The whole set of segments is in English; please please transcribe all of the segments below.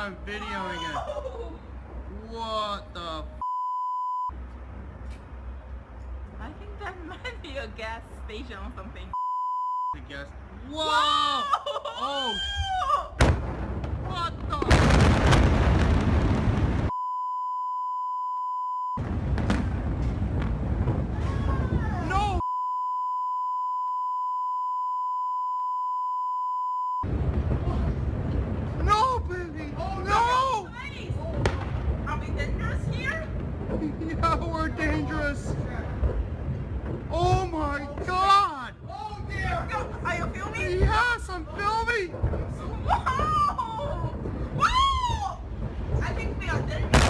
I'm videoing it. What the f? I think that might be a gas station or something. I guess. Whoa! Oh! What the? No! No, baby! No! Are we dangerous here? Yeah, we're dangerous. Oh my God! Oh dear! Are you filming? Yes, I'm filming. Wow! Wow! I think we are dangerous.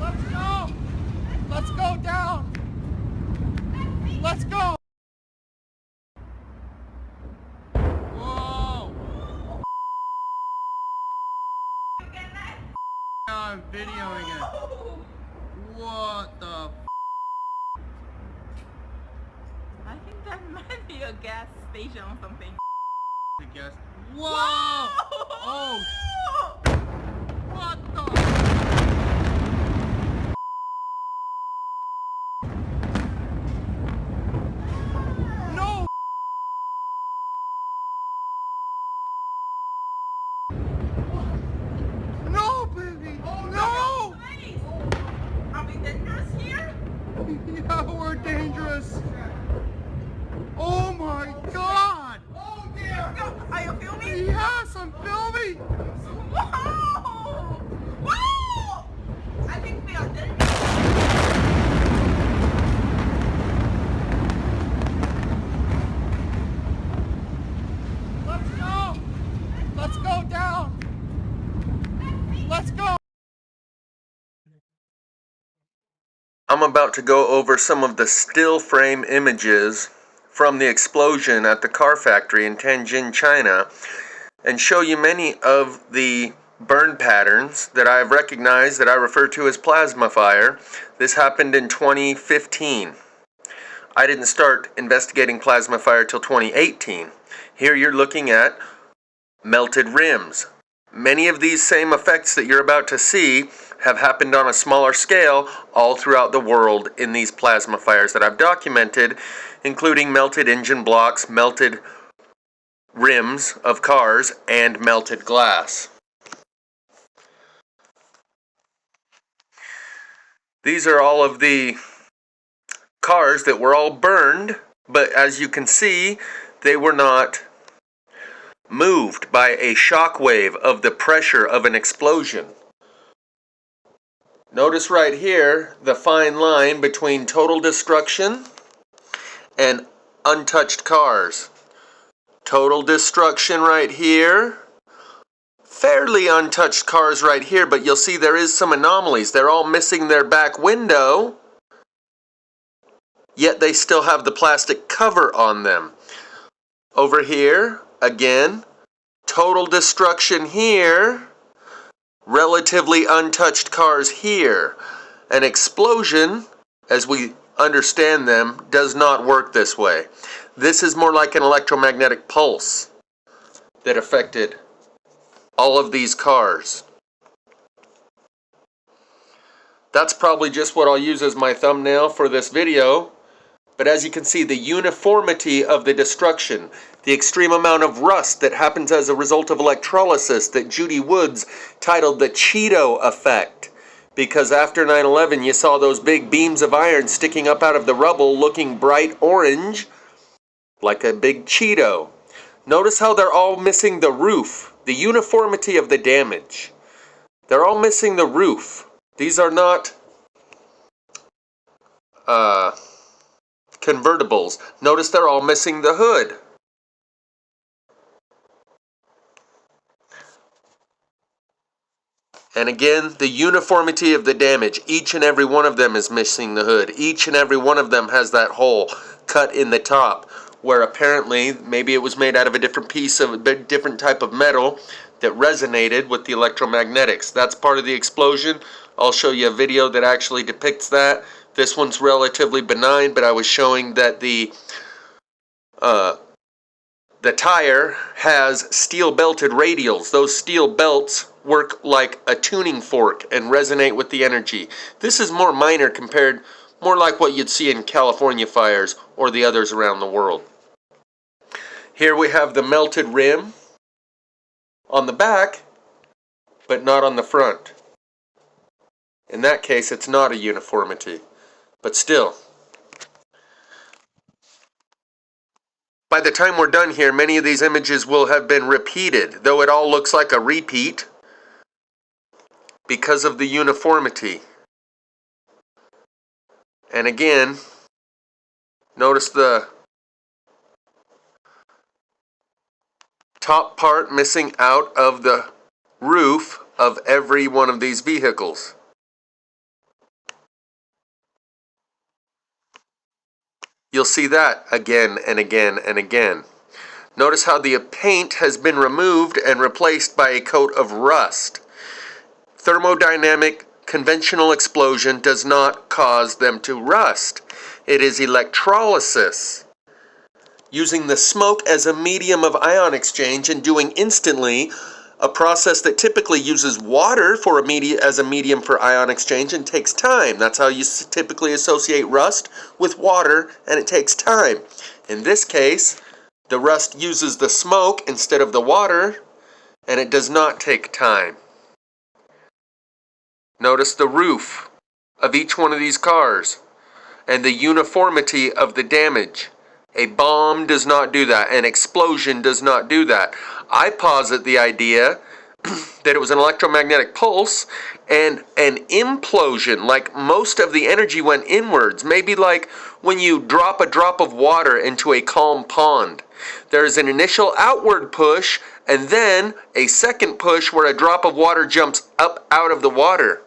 Let's go! Let's go down! Let's go! Whoa! I'm videoing it. What the f? I think that might be a gas station or something. I guess. Whoa! Oh! What the? No! No, baby! No! Are we dangerous here? Yeah, we're dangerous. Oh my God! Oh dear! Are you filming? Yes, I'm filming. Wow! Wow! I think we are dangerous. Let's go! Let's go down! Let's go! I'm about to go over some of the still frame images from the explosion at the car factory in Tianjin, China, and show you many of the burn patterns that I've recognized that I refer to as plasma fire. This happened in 2015. I didn't start investigating plasma fire till 2018. Here you're looking at melted rims. Many of these same effects that you're about to see have happened on a smaller scale all throughout the world in these plasma fires that I've documented, including melted engine blocks, melted rims of cars, and melted glass. These are all of the cars that were all burned, but as you can see, they were not moved by a shock wave of the pressure of an explosion. Notice right here the fine line between total destruction and untouched cars. Total destruction right here. Fairly untouched cars right here, but you'll see there is some anomalies. They're all missing their back window, yet they still have the plastic cover on them. Over here, again, total destruction here. Relatively untouched cars here. An explosion, as we understand them, does not work this way. This is more like an electromagnetic pulse that affected all of these cars. That's probably just what I'll use as my thumbnail for this video. But as you can see, the uniformity of the destruction, the extreme amount of rust that happens as a result of electrolysis that Judy Woods titled the Cheeto effect. Because after 9/11, you saw those big beams of iron sticking up out of the rubble looking bright orange, like a big Cheeto. Notice how they're all missing the roof, the uniformity of the damage. They're all missing the roof. These are not convertibles. Notice they're all missing the hood. And again, the uniformity of the damage. Each and every one of them is missing the hood. Each and every one of them has that hole cut in the top, where apparently maybe it was made out of a different piece of a different type of metal that resonated with the electromagnetics. That's part of the explosion. I'll show you a video that actually depicts that. This one's relatively benign, but I was showing that the The tire has steel belted radials. Those steel belts work like a tuning fork and resonate with the energy. This is more minor compared, more like what you'd see in California fires or the others around the world. Here we have the melted rim on the back, but not on the front. In that case, it's not a uniformity, but still. By the time we're done here, many of these images will have been repeated, though it all looks like a repeat because of the uniformity. And again, notice the top part missing out of the roof of every one of these vehicles. You'll see that again and again and again. Notice how the paint has been removed and replaced by a coat of rust. Thermodynamic conventional explosion does not cause them to rust. It is electrolysis, using the smoke as a medium of ion exchange and doing instantly, a process that typically uses water as a medium for ion exchange and takes time. That's how you typically associate rust with water, and it takes time. In this case, the rust uses the smoke instead of the water, and it does not take time. Notice the roof of each one of these cars and the uniformity of the damage. A bomb does not do that. An explosion does not do that. I posit the idea that it was an electromagnetic pulse and an implosion, like most of the energy went inwards, maybe like when you drop a drop of water into a calm pond. There's an initial outward push and then a second push where a drop of water jumps up out of the water.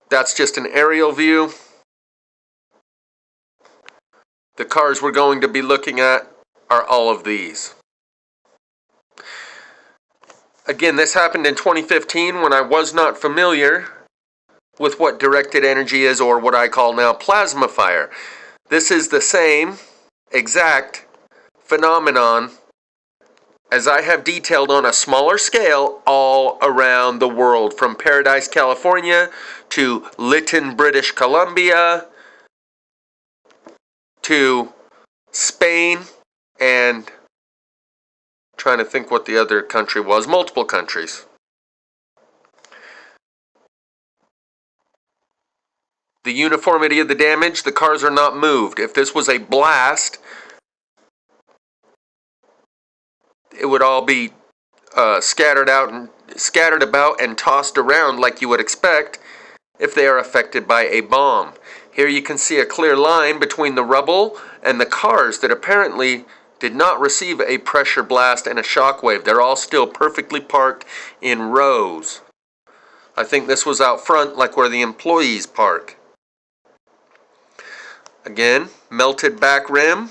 That's just an aerial view. The cars we're going to be looking at are all of these. Again, this happened in 2015 when I was not familiar with what directed energy is, or what I call now plasma fire. This is the same exact phenomenon as I have detailed on a smaller scale all around the world, from Paradise, California to Lytton, British Columbia, to Spain, and trying to think what the other country was, multiple countries. The uniformity of the damage, the cars are not moved. If this was a blast, it would all be scattered about and tossed around like you would expect if they are affected by a bomb. Here you can see a clear line between the rubble and the cars that apparently did not receive a pressure blast and a shock wave. They're all still perfectly parked in rows. I think this was out front, like where the employees park. Again, melted back rim,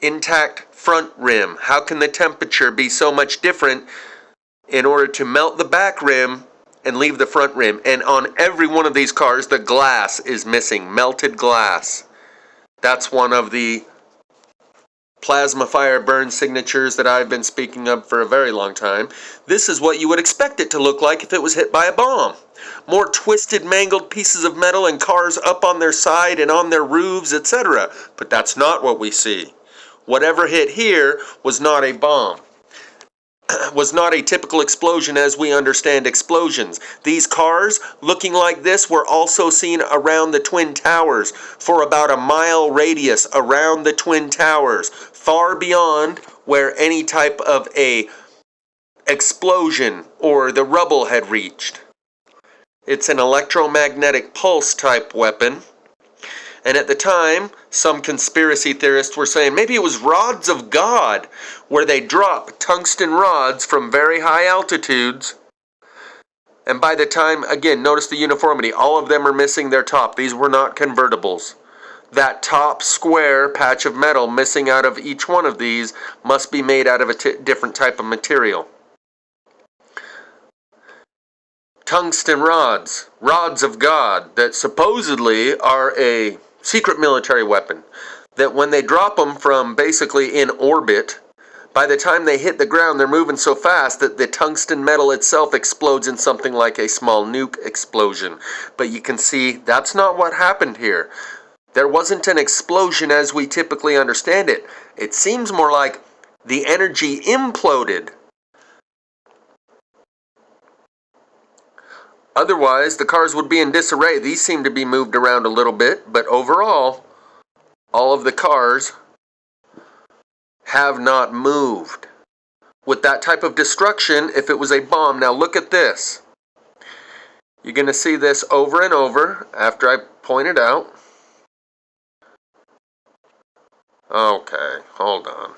intact front rim. How can the temperature be so much different in order to melt the back rim and leave the front rim? And on every one of these cars, the glass is missing, melted glass. That's one of the plasma fire burn signatures that I've been speaking of for a very long time. This is what you would expect it to look like if it was hit by a bomb. More twisted, mangled pieces of metal and cars up on their side and on their roofs, etc. But that's not what we see. Whatever hit here was not a bomb. Was not a typical explosion as we understand explosions. These cars looking like this were also seen around the Twin Towers for about a mile radius around the Twin Towers, far beyond where any type of a explosion or the rubble had reached. It's an electromagnetic pulse type weapon. And at the time, some conspiracy theorists were saying maybe it was rods of God, where they drop tungsten rods from very high altitudes. And by the time, again, notice the uniformity. All of them are missing their top. These were not convertibles. That top square patch of metal missing out of each one of these must be made out of a different type of material. tungsten rods, rods of God, that supposedly are a secret military weapon. That when they drop them from basically in orbit, by the time they hit the ground, they're moving so fast that the tungsten metal itself explodes in something like a small nuke explosion. But you can see that's not what happened here. There wasn't an explosion as we typically understand it. It seems more like the energy imploded. Otherwise, the cars would be in disarray. These seem to be moved around a little bit, but overall, all of the cars have not moved. With that type of destruction, if it was a bomb, now look at this. You're going to see this over and over after I point it out. Okay, hold on.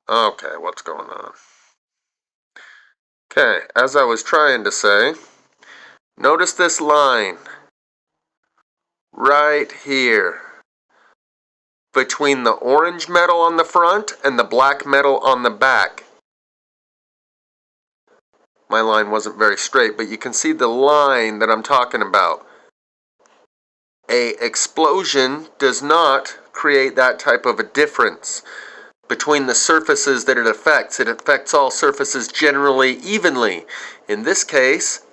Okay, what's going on? Okay, as I was trying to say, notice this line right here between the orange metal on the front and the black metal on the back. My line wasn't very straight, but you can see the line that I'm talking about. An explosion does not create that type of a difference between the surfaces that it affects. It affects all surfaces generally evenly. In this case,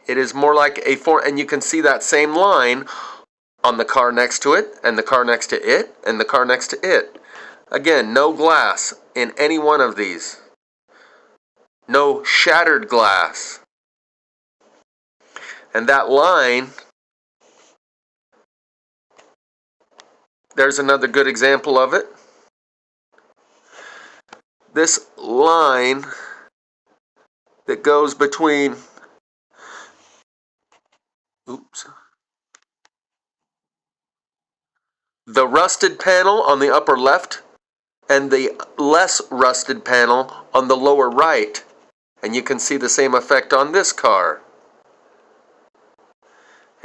it is more like a form, and you can see that same line on the car next to it, and the car next to it, and the car next to it. Again, no glass in any one of these. No shattered glass. And that line, there's another good example of it. This line that goes between, the rusted panel on the upper left and the less rusted panel on the lower right. And you can see the same effect on this car.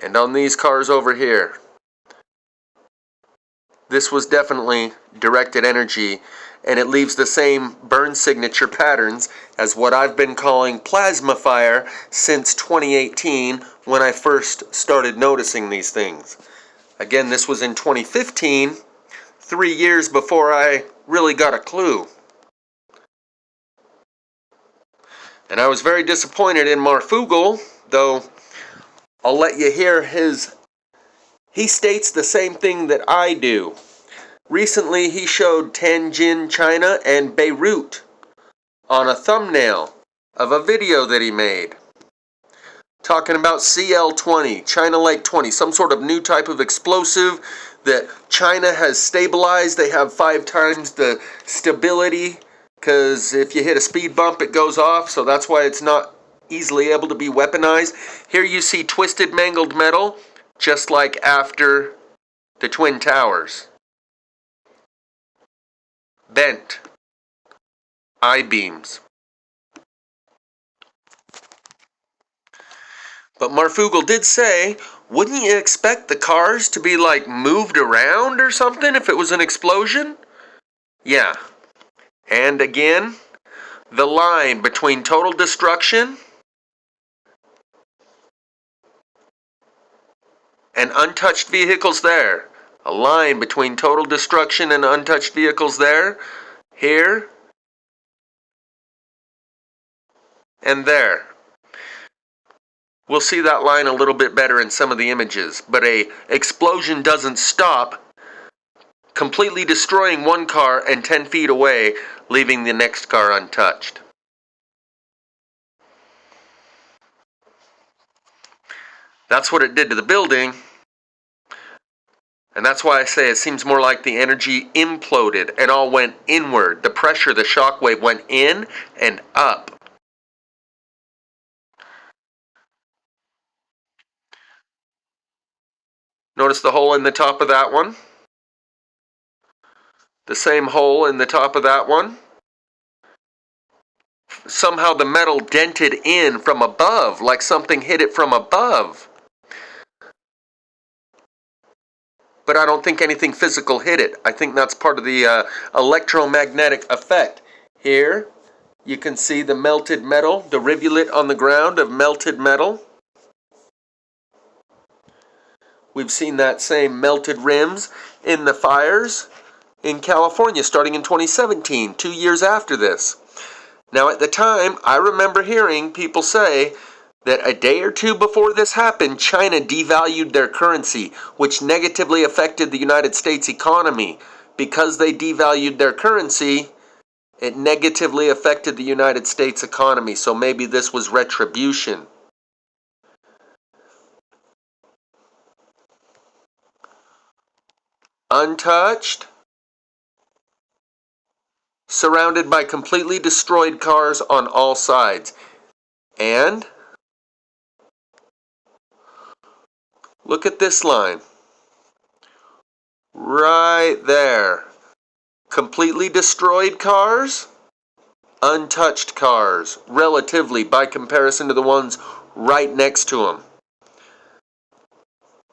And on these cars over here. This was definitely directed energy, and it leaves the same burn signature patterns as what I've been calling plasma fire since 2018 when I first started noticing these things. Again, this was in 2015, 3 years before I really got a clue. And I was very disappointed in Marfugel, though I'll let you hear he states the same thing that I do. Recently, he showed Tianjin, China, and Beirut on a thumbnail of a video that he made. Talking about CL-20, China Lake 20, some sort of new type of explosive that China has stabilized. They have 5 times the stability, because if you hit a speed bump, it goes off, so that's why it's not easily able to be weaponized. Here you see twisted, mangled metal, just like after the Twin Towers. Bent I-beams. But Marfugel did say, wouldn't you expect the cars to be like moved around or something if it was an explosion? Yeah. And again, the line between total destruction and untouched vehicles there. A line between total destruction and untouched vehicles there. Here. And there. We'll see that line a little bit better in some of the images, but a explosion doesn't stop, completely destroying one car and 10 feet away, leaving the next car untouched. That's what it did to the building, and that's why I say it seems more like the energy imploded and all went inward. The pressure, the shock wave went in and up. Notice the hole in the top of that one. The same hole in the top of that one. Somehow the metal dented in from above, like something hit it from above. But I don't think anything physical hit it. I think that's part of the electromagnetic effect. Here, You can see the melted metal, the rivulet on the ground of melted metal. We've seen that same melted rims in the fires in California starting in 2017, 2 years after this. Now at the time, I remember hearing people say that a day or two before this happened, China devalued their currency, which negatively affected the United States economy. Because they devalued their currency, it negatively affected the United States economy, so maybe this was retribution. Untouched, surrounded by completely destroyed cars on all sides. And look at this line. Right there. Completely destroyed cars, untouched cars, relatively, by comparison to the ones right next to them.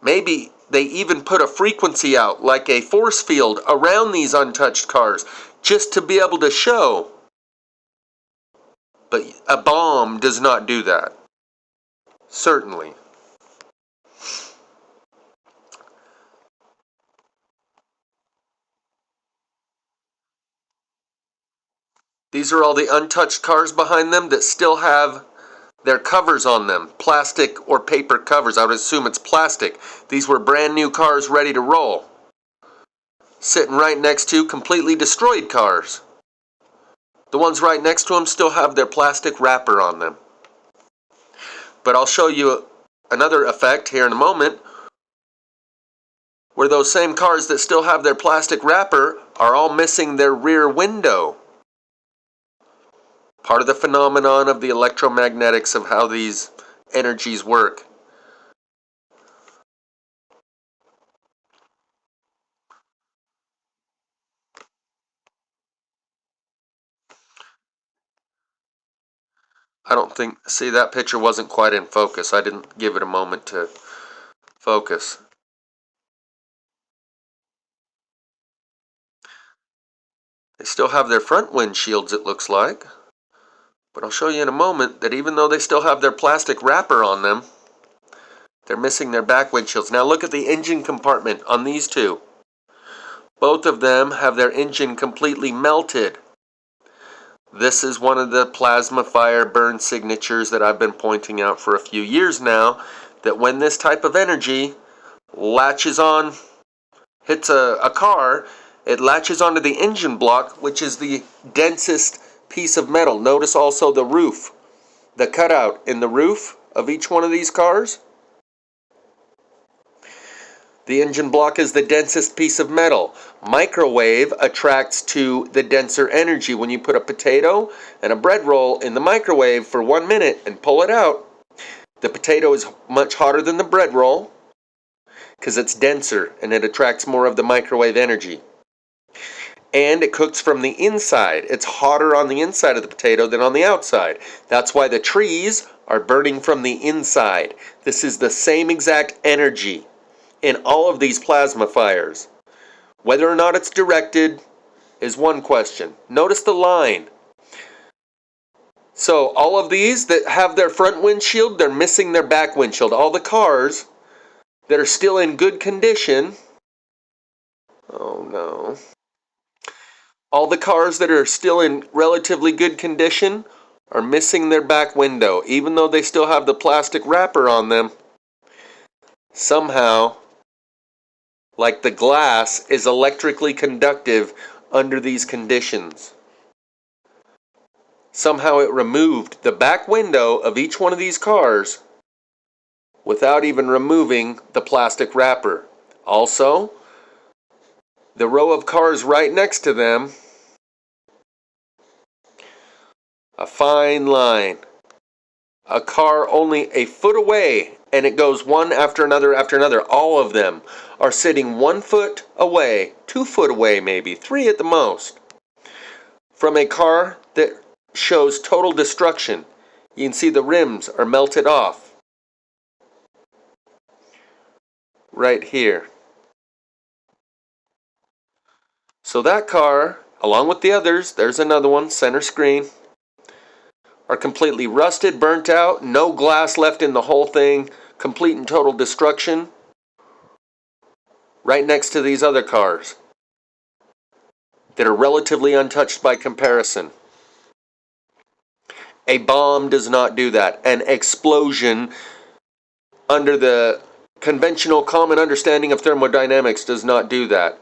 Maybe they even put a frequency out, like a force field, around these untouched cars, just to be able to show. But a bomb does not do that. Certainly. These are all the untouched cars behind them that still have their covers on them, plastic or paper covers. I would assume it's plastic. These were brand new cars ready to roll. Sitting right next to completely destroyed cars. The ones right next to them still have their plastic wrapper on them. But I'll show you another effect here in a moment, where those same cars that still have their plastic wrapper are all missing their rear window. Part of the phenomenon of the electromagnetics of how these energies work. I don't think, see, that picture wasn't quite in focus. I didn't give it a moment to focus. They still have their front windshields, it looks like. But I'll show you in a moment that even though they still have their plastic wrapper on them, they're missing their back windshields. Now look at the engine compartment on these two. Both of them have their engine completely melted. This is one of the plasma fire burn signatures that I've been pointing out for a few years now, that when this type of energy latches on, hits a car, it latches onto the engine block, which is the densest piece of metal. Notice also the roof, the cutout in the roof of each one of these cars. The engine block is the densest piece of metal. Microwave attracts to the denser energy. When you put a potato and a bread roll in the microwave for 1 minute and pull it out, the potato is much hotter than the bread roll because it's denser and it attracts more of the microwave energy. And it cooks from the inside. It's hotter on the inside of the potato than on the outside. That's why the trees are burning from the inside. This is the same exact energy in all of these plasma fires. Whether or not it's directed is one question. Notice the line. So all of these that have their front windshield, they're missing their back windshield. All the cars that are still in good condition, oh no. All the cars that are still in relatively good condition are missing their back window. Even though they still have the plastic wrapper on them, somehow, like the glass is electrically conductive under these conditions. Somehow it removed the back window of each one of these cars without even removing the plastic wrapper. Also, the row of cars right next to them, a fine line. A car only a foot away, and it goes one after another after another. All of them are sitting 1 foot away, 2 foot away maybe, 3 at the most, from a car that shows total destruction. You can see the rims are melted off. Right here. So that car, along with the others, there's another one, center screen. are completely rusted, burnt out, no glass left in the whole thing, complete and total destruction, right next to these other cars that are relatively untouched by comparison. A bomb does not do that. An explosion, under the conventional common understanding of thermodynamics, does not do that.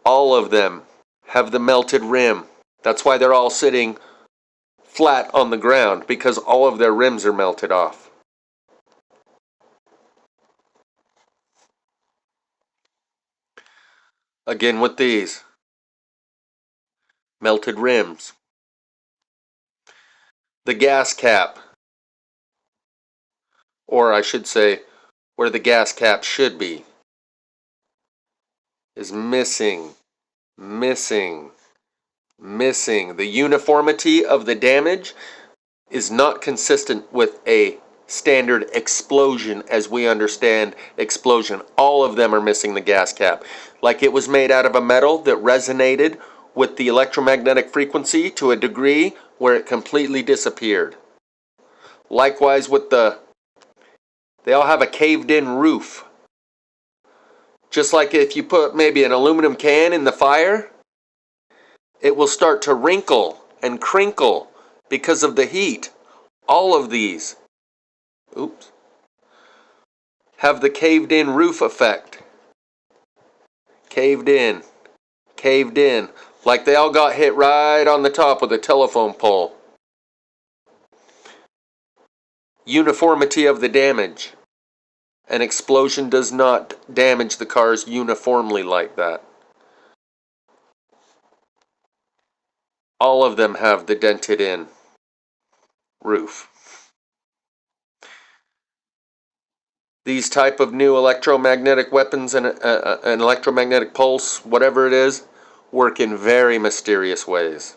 All of them have the melted rim. That's why they're all sitting flat on the ground, because all of their rims are melted off. Again with these melted rims. The gas cap, or I should say where the gas cap should be, is missing. The uniformity of the damage is not consistent with a standard explosion as we understand explosion. All of them are missing the gas cap. Like it was made out of a metal that resonated with the electromagnetic frequency to a degree where it completely disappeared. Likewise with they all have a caved in roof. Just like if you put maybe an aluminum can in the fire, it will start to wrinkle and crinkle because of the heat. All of these, have the caved in roof effect. Caved in, like they all got hit right on the top with a telephone pole. Uniformity of the damage. An explosion does not damage the cars uniformly like that. All of them have the dented in roof. These type of new electromagnetic weapons and an electromagnetic pulse, whatever it is, work in very mysterious ways.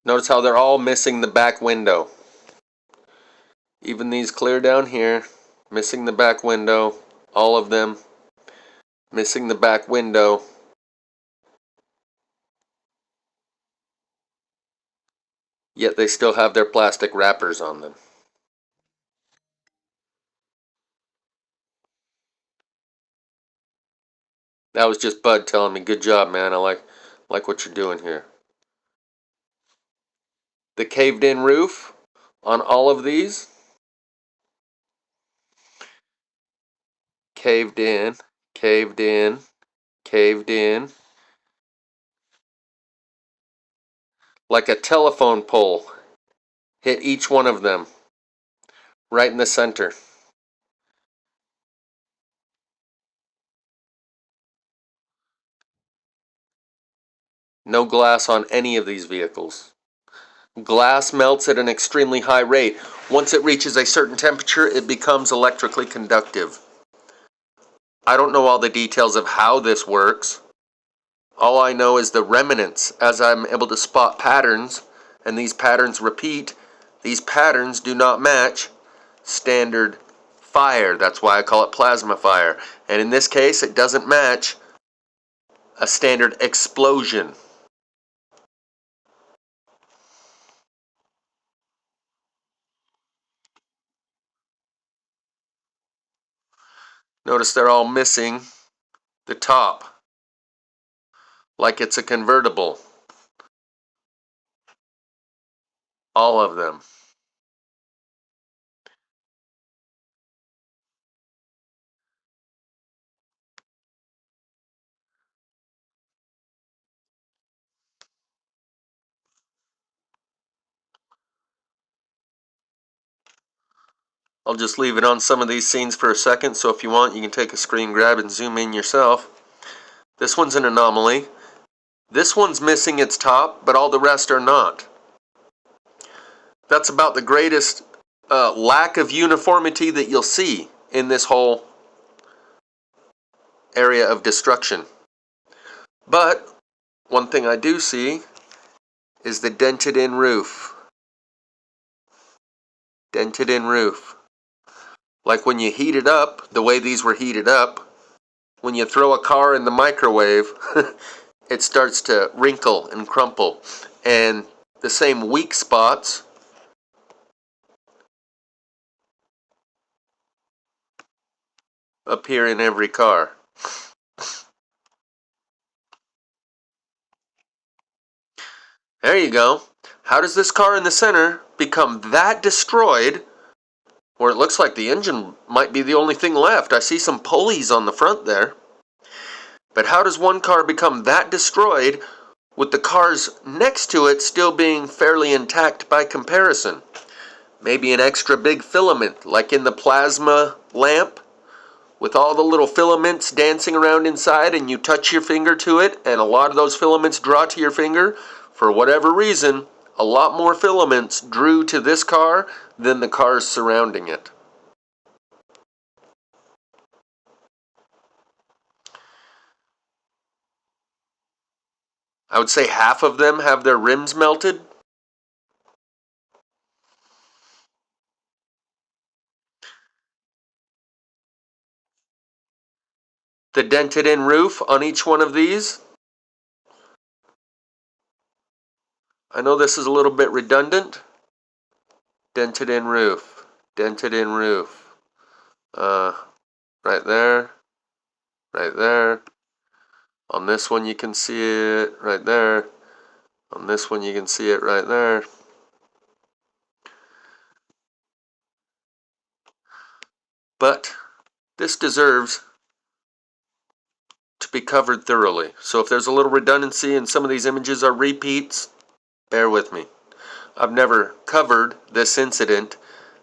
Notice how they're all missing the back window. Even these clear down here, missing the back window. All of them missing the back window. Yet they still have their plastic wrappers on them. That was just Bud telling me, good job, man. I like what you're doing here. The caved in roof on all of these. Caved in, caved in, caved in. Like a telephone pole. Hit each one of them. Right in the center. No glass on any of these vehicles. Glass melts at an extremely high rate. Once it reaches a certain temperature, it becomes electrically conductive. I don't know all the details of how this works. All I know is the remnants, as I'm able to spot patterns, and these patterns repeat. These patterns do not match standard fire. That's why I call it plasma fire. And in this case, it doesn't match a standard explosion. Notice they're all missing the top, like it's a convertible. All of them. I'll just leave it on some of these scenes for a second, so if you want, you can take a screen grab and zoom in yourself. This one's an anomaly. This one's missing its top, but all the rest are not. That's about the greatest lack of uniformity that you'll see in this whole area of destruction. But one thing I do see is the dented in roof. dented in roof. Like when you heat it up, the way these were heated up, when you throw a car in the microwave, it starts to wrinkle and crumple. And the same weak spots appear in every car. There you go. How does this car in the center become that destroyed, where it looks like the engine might be the only thing left? I see some pulleys on the front there. But how does one car become that destroyed with the cars next to it still being fairly intact by comparison? Maybe an extra big filament, like in the plasma lamp, with all the little filaments dancing around inside, and you touch your finger to it, and a lot of those filaments draw to your finger. For whatever reason, a lot more filaments drew to this car than the cars surrounding it. I would say half of them have their rims melted. The dented in roof on each one of these. I know this is a little bit redundant. Dented in roof. Dented in roof. Right there. Right there. On this one you can see it right there. On this one you can see it right there. But this deserves to be covered thoroughly. So if there's a little redundancy and some of these images are repeats, bear with me. I've never covered this incident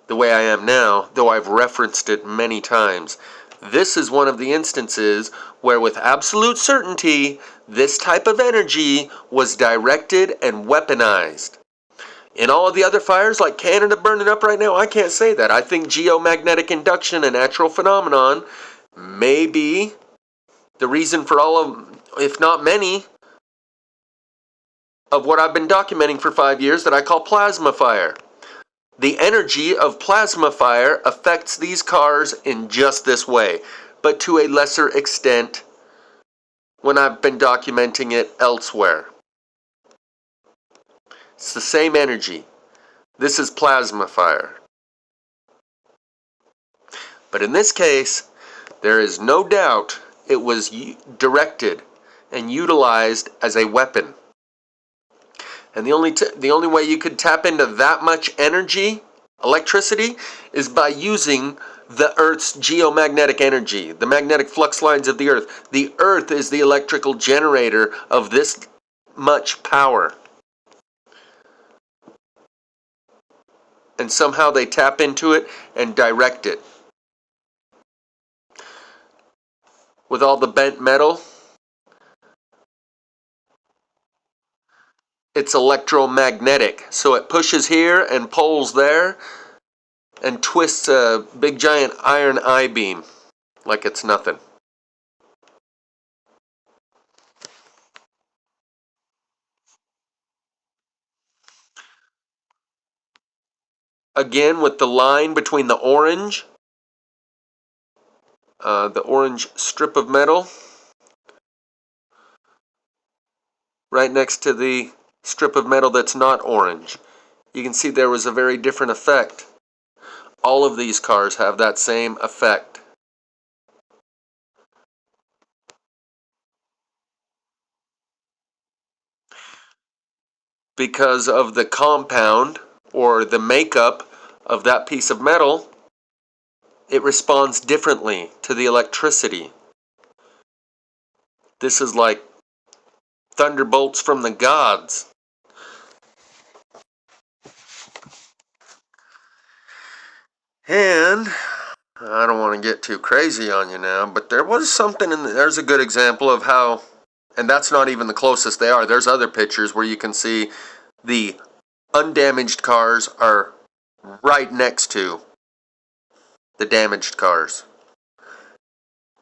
the way I am now, though I've referenced it many times. This is one of the instances where with absolute certainty, this type of energy was directed and weaponized. In all of the other fires, like Canada burning up right now, I can't say that. I think geomagnetic induction, a natural phenomenon, may be the reason for all of, if not many, of what I've been documenting for 5 years that I call plasma fire. The energy of plasma fire affects these cars in just this way, but to a lesser extent when I've been documenting it elsewhere. It's the same energy. This is plasma fire. But in this case, there is no doubt it was directed and utilized as a weapon. And the only way you could tap into that much energy, electricity, is by using the Earth's geomagnetic energy, the magnetic flux lines of the Earth. The Earth is the electrical generator of this much power. And somehow they tap into it and direct it. With all the bent metal, it's electromagnetic. So it pushes here and pulls there and twists a big giant iron I-beam like it's nothing. Again, with the line between the orange strip of metal right next to the strip of metal that's not orange. You can see there was a very different effect. All of these cars have that same effect. Because of the compound or the makeup of that piece of metal, it responds differently to the electricity. This is like thunderbolts from the gods. And I don't want to get too crazy on you now, but there was something there's a good example of how, and that's not even the closest they are. There's other pictures where you can see the undamaged cars are right next to the damaged cars.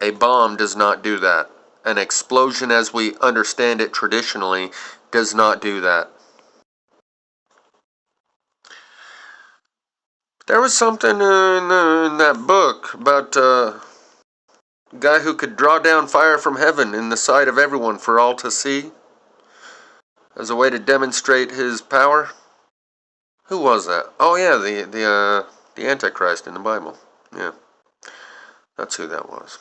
A bomb does not do that. An explosion as we understand it traditionally does not do that. There was something in that book about a guy who could draw down fire from heaven in the sight of everyone for all to see as a way to demonstrate his power. Who was that? Oh yeah, the Antichrist in the Bible. Yeah, that's who that was.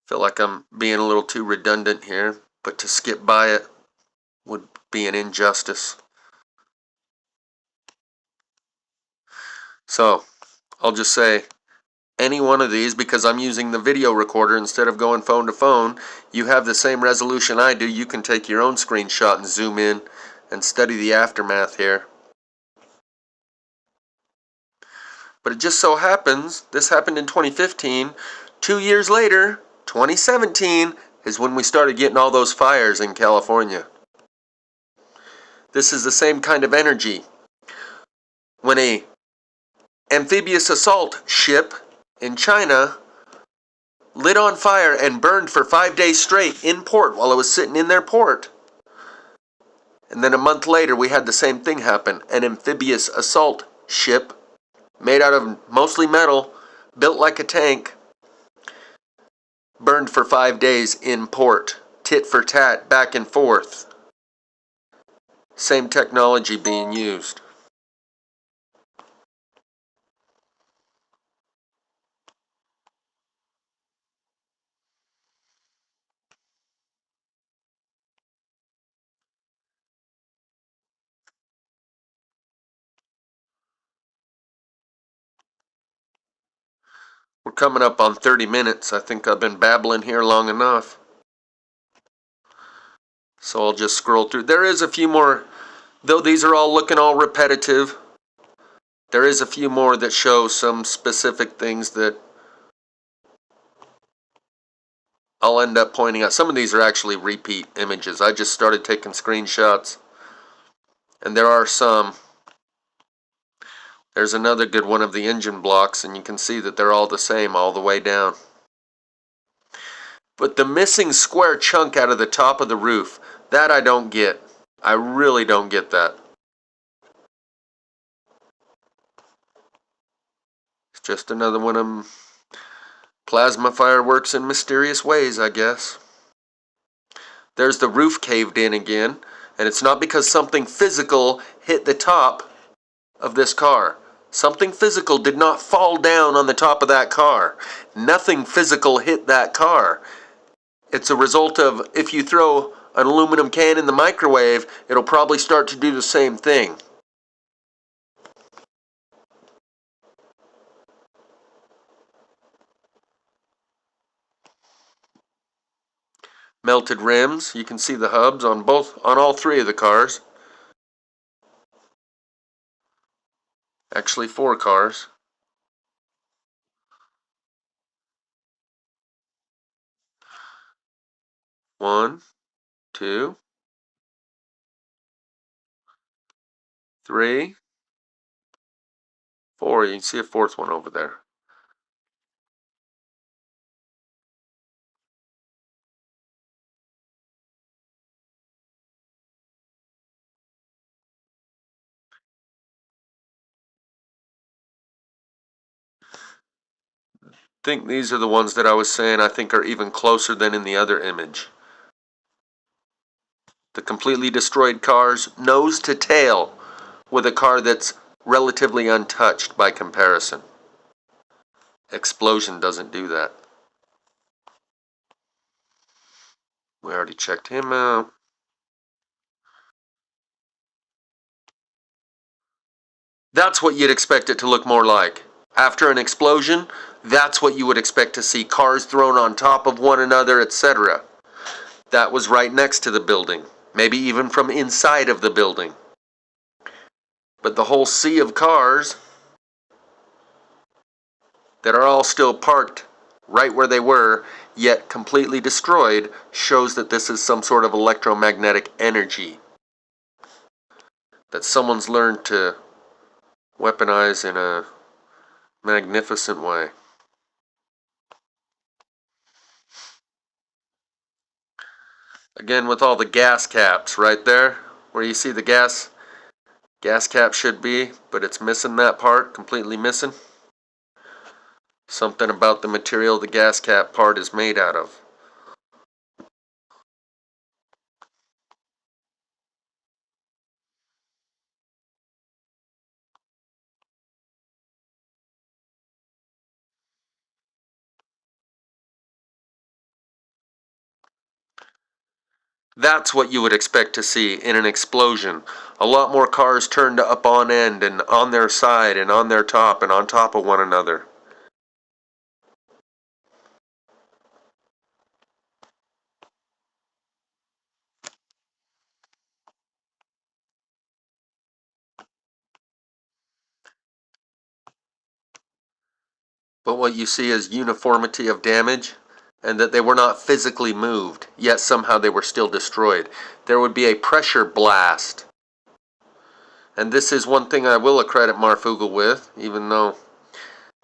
Feel like I'm being a little too redundant here, but to skip by it would be an injustice. So, I'll just say any one of these, because I'm using the video recorder instead of going phone to phone, you have the same resolution I do. You can take your own screenshot and zoom in and study the aftermath here. But it just so happens, this happened in 2015. 2 years later, 2017, is when we started getting all those fires in California. This is the same kind of energy. When a amphibious assault ship in China lit on fire and burned for 5 days straight in port while it was sitting in their port. And then a month later, we had the same thing happen. An amphibious assault ship made out of mostly metal, built like a tank, burned for 5 days in port. Tit for tat, back and forth. Same technology being used. We're coming up on 30 minutes. I think I've been babbling here long enough. So I'll just scroll through. There is a few more, though these are all looking all repetitive. There is a few more that show some specific things that I'll end up pointing out. Some of these are actually repeat images. I just started taking screenshots. And there are some. There's another good one of the engine blocks, and you can see that they're all the same all the way down. But the missing square chunk out of the top of the roof, that I don't get. I really don't get that. It's just another one of plasma fireworks in mysterious ways, I guess. There's the roof caved in again, and it's not because something physical hit the top of this car. Something physical did not fall down on the top of that car. Nothing physical hit that car. It's a result of, if you throw an aluminum can in the microwave, it'll probably start to do the same thing. Melted rims. You can see the hubs on all three of the cars. Actually, 4 cars. One, 2, 3, 4. You can see a 4th one over there. I think these are the ones that I was saying I think are even closer than in the other image. The completely destroyed cars, nose to tail, with a car that's relatively untouched by comparison. Explosion doesn't do that. We already checked him out. That's what you'd expect it to look more like. After an explosion, that's what you would expect to see. Cars thrown on top of one another, etc. That was right next to the building. Maybe even from inside of the building. But the whole sea of cars that are all still parked right where they were, yet completely destroyed, shows that this is some sort of electromagnetic energy that someone's learned to weaponize in a magnificent way. Again, with all the gas caps right there, where you see the gas cap should be, but it's missing that part, completely missing. Something about the material the gas cap part is made out of. That's what you would expect to see in an explosion. A lot more cars turned up on end and on their side and on their top and on top of one another. But what you see is uniformity of damage, and that they were not physically moved, yet somehow they were still destroyed. There would be a pressure blast. And this is one thing I will accredit Marfugel with, even though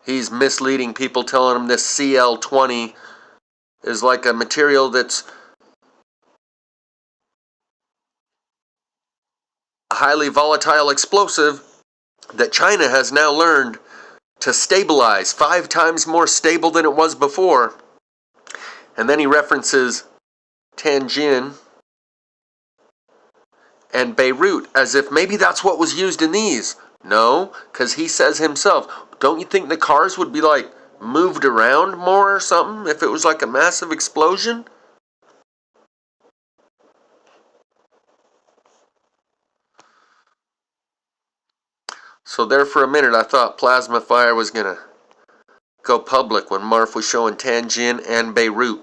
he's misleading people, telling them this CL20 is like a material that's a highly volatile explosive that China has now learned to stabilize, 5 times more stable than it was before. And then he references Tianjin and Beirut as if maybe that's what was used in these. No, because he says himself, don't you think the cars would be like moved around more or something if it was like a massive explosion? So there for a minute I thought plasma fire was going to go public when Marf was showing Tianjin and Beirut,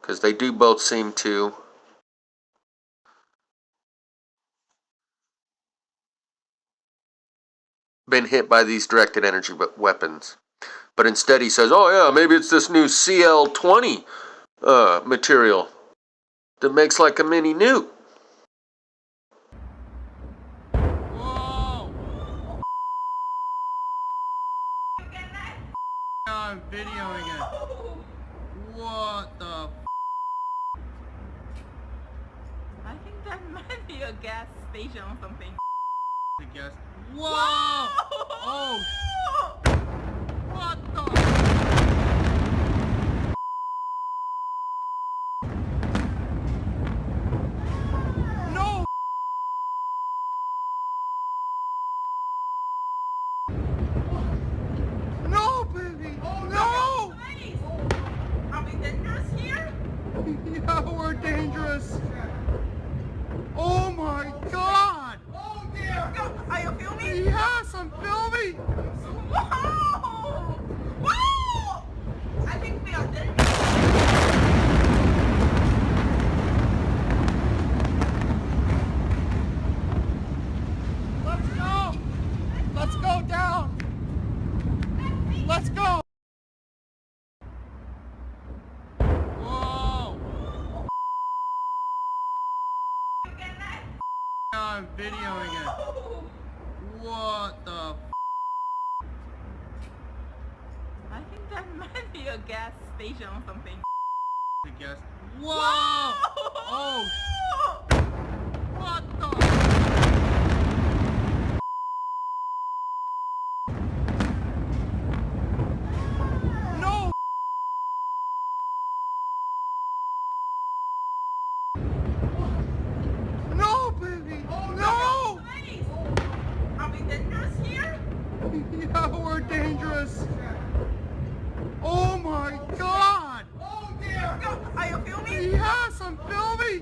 because they do both seem to been hit by these directed energy weapons. But instead he says, oh yeah, maybe it's this new CL20 material that makes like a mini nuke. Whoa! I'm videoing it. What the I think that might be a gas station or something. I guess. Whoa! Oh! What the? No! No, baby! No! Are we dangerous here? Yeah, we're dangerous. Oh my God! Oh dear! Are you filming? Yes, I'm filming. Whoa! Whoa! I think we are dangerous. Let's go! Let's go down! Let's go! Whoa! I'm videoing it. What the? I think that might be a gas station or something. I guess. Whoa! Oh! What the? No! No, baby! No! Are we dangerous here? Yeah, we're dangerous. Oh my God! Oh dear! Are you filming? Yes, I'm filming.